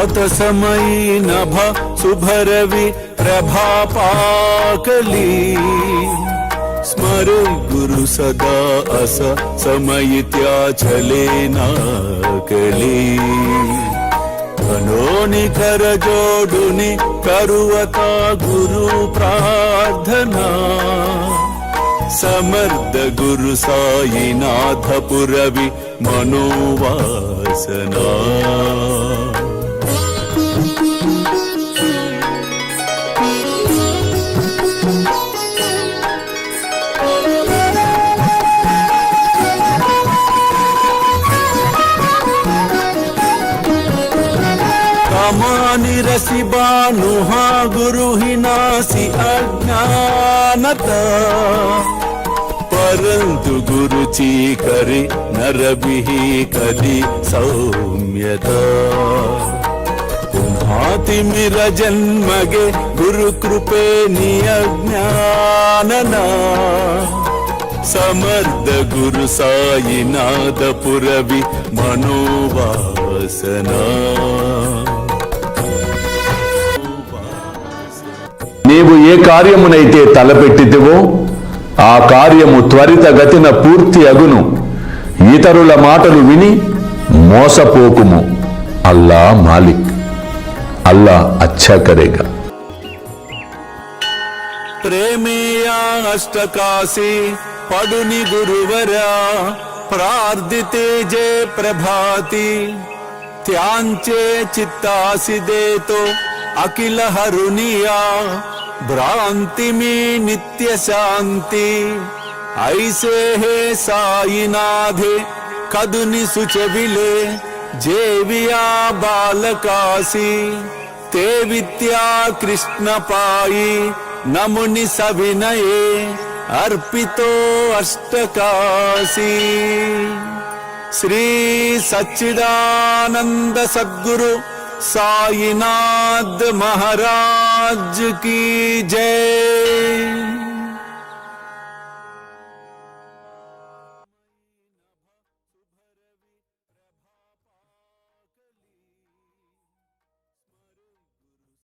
प्रातसमयी नभ शुभरवि प्रभापाकली स्मरे गुरु सदा अस समयित्या चले नाकली कनोनि कर जोडुनि करुवता गुरु प्रार्थना समर्थ गुरु साईनाथ पुरवि मनोवासना कामानि रसि बानुहा गुरु हिनासि अज्ञानता परंतु गुरुची करे नरबिहि कली सौम्यता तुम्हाति मिर जन्मगे गुरु कृपे नियज्ञानना समर्थ गुरु साईनाथ पुरवि मनोवासना నీవు ఏ కార్యమునైతే తలపెట్టితివో ఆ కార్యము త్వరితగతిన పూర్తి అగును. ఇతరుల మాటలు విని మోసపోకుము. అల్లా మాలిక్, అల్లా అచ్చా కరేగా. ప్రేమేయా అష్టకాశి పడుని గురువరా ప్రార్థితే జే ప్రభాతి త్యాంచే చిత్తాసి దేతో अखिल हरुनिया भ्रांति में नित्य शांति ऐसे है साईनाथे कदुनि सुचविले जेविया बालकासी ते विद्या कृष्ण पाई नमुनि सविनये अर्पितो अष्टकाशी श्री सच्चिदानंद सद्गुरु साईनाथ महाराज की जय।